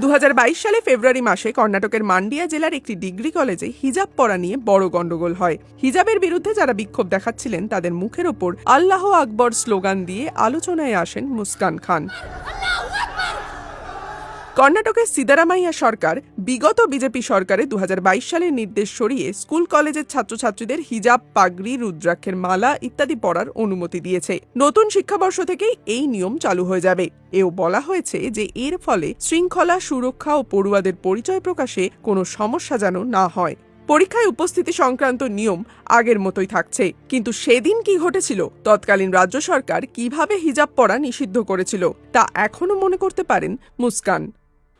2022 সালে ফেব্রুয়ারি মাসে কর্ণাটকের মান্ডিয়া জেলার একটি ডিগ্রি কলেজে হিজাব পরা নিয়ে বড় গন্ডগোল হয়। হিজাবের বিরুদ্ধে যারা বিক্ষোভ দেখাচ্ছিলেন তাদের মুখের ওপর আল্লাহ আকবর স্লোগান দিয়ে আলোচনায় আসেন মুস্কান খান। কর্ণাটকের সিদ্দারামাইয়া সরকার বিগত বিজেপি সরকারে 2022 সালের নির্দেশ সরিয়ে স্কুল কলেজের ছাত্রছাত্রীদের হিজাব, পাগড়ি, রুদ্রাক্ষের মালা ইত্যাদি পরার অনুমতি দিয়েছে। নতুন শিক্ষাবর্ষ থেকেই এই নিয়ম চালু হয়ে যাবে। এও বলা হয়েছে যে এর ফলে শৃঙ্খলা, সুরক্ষা ও পড়ুয়াদের পরিচয় প্রকাশে কোনো সমস্যা যেন না হয়। পরীক্ষায় উপস্থিতি সংক্রান্ত নিয়ম আগের মতোই থাকছে, কিন্তু সেদিন কি ঘটেছিল, তৎকালীন রাজ্য সরকার কিভাবে হিজাব পরা নিষিদ্ধ করেছিল তা এখনো মনে করতে পারেন মুস্কান।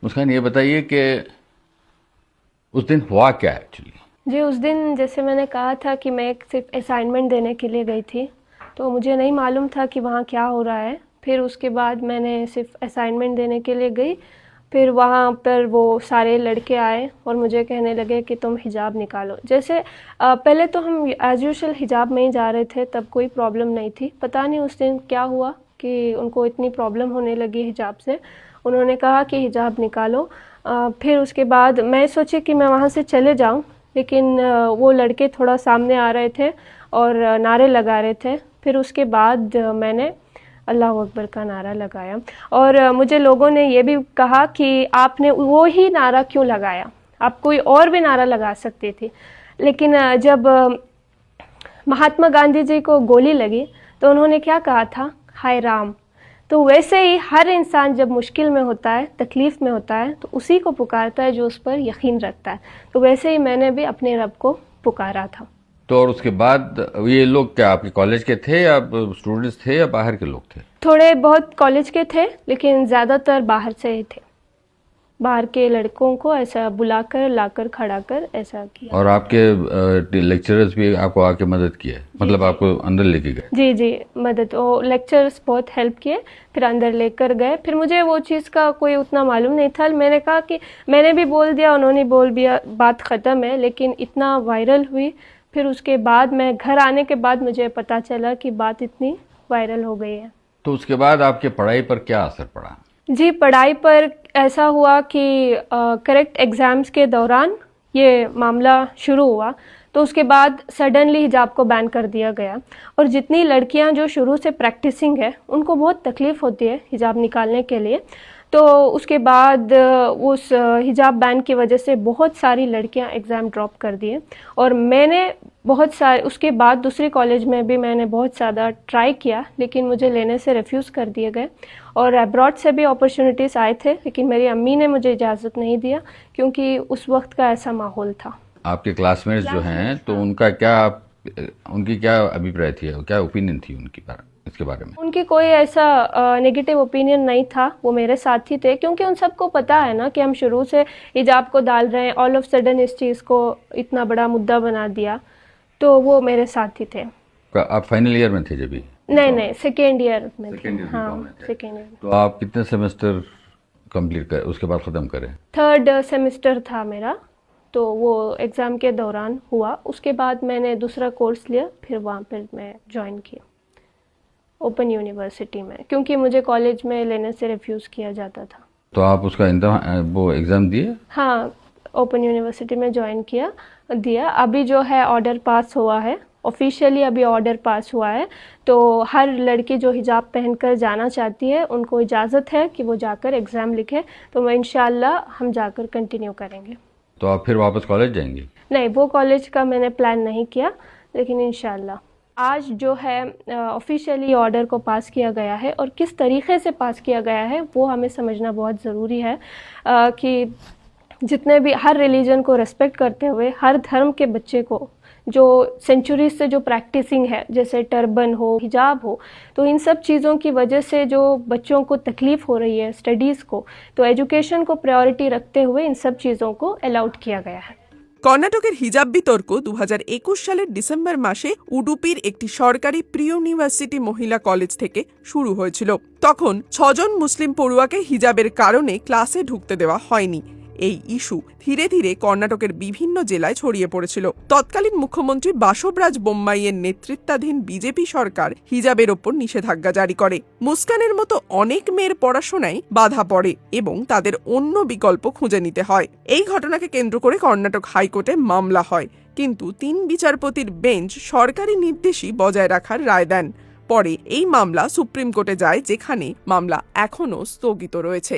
मुस्कान, ये बताइए कि उस दिन हुआ क्या एक्चुअली? जी, उस दिन जैसे मैंने कहा था कि मैं सिर्फ असाइनमेंट देने के लिए गई थी, तो मुझे नहीं मालूम था कि वहाँ क्या हो रहा है। फिर उसके बाद मैंने सिर्फ असाइनमेंट देने के लिए गई। फिर वहाँ पर वो सारे लड़के आए और मुझे कहने लगे कि तुम हिजाब निकालो। जैसे पहले तो हम एज यूजुअल हिजाब में ही जा रहे थे, तब कोई प्रॉब्लम नहीं थी। पता नहीं उस दिन क्या हुआ कि उनको इतनी प्रॉब्लम होने लगी हिजाब से। उन्होंने कहा कि हिजाब निकालो। फिर उसके बाद मैं सोची कि मैं वहाँ से चले जाऊँ, लेकिन वो लड़के थोड़ा सामने आ रहे थे और नारे लगा रहे थे। फिर उसके बाद मैंने अल्लाह अकबर का नारा लगाया और मुझे लोगों ने ये भी कहा कि आपने वो ही नारा क्यों लगाया, आप कोई और भी नारा लगा सकती थी। लेकिन जब महात्मा गांधी जी को गोली लगी तो उन्होंने क्या कहा था, हाय राम। तो वैसे ही हर इंसान जब मुश्किल में होता है, तकलीफ़ में होता है, तो उसी को पुकारता है जो उस पर यकीन रखता है। तो वैसे ही मैंने भी अपने रब को पुकारा था। तो और उसके बाद ये लोग क्या आपके कॉलेज के थे या स्टूडेंट्स थे या बाहर के लोग थे? थोड़े बहुत कॉलेज के थे, लेकिन ज़्यादातर बाहर से ही थे। बाहर के लड़कों को ऐसा बुलाकर लाकर खड़ा कर ऐसा किया। और आपके लेक्चरर्स भी आपको आके मदद किए, मतलब आपको अंदर लेके गए? जी जी, मदद, वो लेक्चर्स बहुत हेल्प किए, फिर अंदर लेकर गए। फिर मुझे वो चीज़ का कोई उतना मालूम नहीं था। मैंने कहा कि मैंने भी बोल दिया, उन्होंने बोल दिया, बात ख़त्म है। लेकिन इतना वायरल हुई, फिर उसके बाद मैं घर आने के बाद मुझे पता चला कि बात इतनी वायरल हो गई है। तो उसके बाद आपके पढ़ाई पर क्या असर पड़ा? जी, पढ़ाई पर ऐसा हुआ कि करेक्ट एग्ज़ाम्स के दौरान ये मामला शुरू हुआ, तो उसके बाद सडनली हिजाब को बैन कर दिया गया। और जितनी लड़कियां जो शुरू से प्रैक्टिसिंग है, उनको बहुत तकलीफ़ होती है हिजाब निकालने के लिए। तो उसके बाद उस हिजाब बैन की वजह से बहुत सारी लड़कियां एग्ज़ाम ड्रॉप कर दिए। और मैंने बहुत सारे, उसके बाद दूसरे कॉलेज में भी मैंने बहुत ज़्यादा ट्राई किया, लेकिन मुझे लेने से रिफ्यूज़ कर दिए गए। और अब्रॉड से भी अपॉर्चुनिटीज़ आए थे, लेकिन मेरी अम्मी ने मुझे इजाज़त नहीं दिया, क्योंकि उस वक्त का ऐसा माहौल था। आपके क्लासमेट्स जो हैं, तो उनकी क्या अभिप्राय थी, क्या ओपिनियन थी उनकी इसके बारे में? उनकी कोई ऐसा नेगेटिव ओपिनियन नहीं था, वो मेरे साथ ही थे, क्योंकि उन सबको पता है ना कि हम शुरू से हिजाब को डाल रहे हैं। ऑल ऑफ सडन इस चीज़ को इतना बड़ा मुद्दा बना दिया, तो वो मेरे साथ ही थे। आप फाइनल ईयर में थे जब भी? नहीं, सेकेंड ईयर में थे। हाँ, सेकेंड ईयर। तो आप कितने सेमेस्टर कंप्लीट कर उसके बाद ख़त्म करें? थर्ड सेमेस्टर था मेरा, तो वो एग्ज़ाम के दौरान हुआ। उसके बाद मैंने दूसरा कोर्स लिया, फिर वहाँ पर मैं ज्वाइन किया ओपन यूनिवर्सिटी में, क्योंकि मुझे कॉलेज में लेने से रिफ्यूज़ किया जाता था। तो आप उसका वो एग्ज़ाम दिए? हाँ, ओपन यूनिवर्सिटी में ज्वाइन दिया। अभी जो है ऑर्डर पास हुआ है, ऑफिशियली अभी ऑर्डर पास हुआ है। तो हर लड़की जो हिजाब पहनकर जाना चाहती है, उनको इजाज़त है कि वो जाकर एग्ज़ाम लिखे। तो मैं इंशाल्लाह हम जाकर कंटिन्यू करेंगे। तो आप फिर वापस कॉलेज जाएंगे? नहीं, वो कॉलेज का मैंने प्लान नहीं किया, लेकिन इंशाल्लाह आज जो है ऑफिशियली ऑर्डर को पास किया गया है, और किस तरीके से पास किया गया है वो हमें समझना बहुत ज़रूरी है। कि जितने भी हर रिलीजन को रेस्पेक्ट करते हुए हर धर्म के बच्चे को जो सेंचुरीज से जो प्रैक्टिसिंग है, जैसे टर्बन हो, हिजाब हो, तो इन सब चीज़ों की वजह से जो बच्चों को तकलीफ़ हो रही है स्टडीज़ को, तो एजुकेशन को प्रायोरिटी रखते हुए इन सब चीज़ों को अलाउड किया गया है। কর্ণাটকের হিজাব বিতর্ক 2021 সালের ডিসেম্বর মাসে উডুপির একটি সরকারি প্রি ইউনিভার্সিটি মহিলা কলেজ থেকে শুরু হয়েছিল। তখন 6 জন মুসলিম পড়ুয়াকে হিজাবের কারণে ক্লাসে ঢুকতে দেওয়া হয়নি। এই ইস্যু ধীরে ধীরে কর্ণাটকের বিভিন্ন জেলায় ছড়িয়ে পড়েছিল। তৎকালীন মুখ্যমন্ত্রী বাসবরাজ বোম্মাইয়ের নেতৃত্বাধীন বিজেপি সরকার হিজাবের ওপর নিষেধাজ্ঞা জারি করে। মুস্কানের মতো অনেক মেয়ের পড়াশোনায় বাধা পড়ে এবং তাদের অন্য বিকল্প খুঁজে নিতে হয়। এই ঘটনাকে কেন্দ্র করে কর্ণাটক হাইকোর্টে মামলা হয়, কিন্তু 3 বিচারপতির বেঞ্চ সরকারি নির্দেশই বজায় রাখার রায় দেন। পরে এই মামলা সুপ্রিম কোর্টে যায়, যেখানে মামলা এখনও স্থগিত রয়েছে।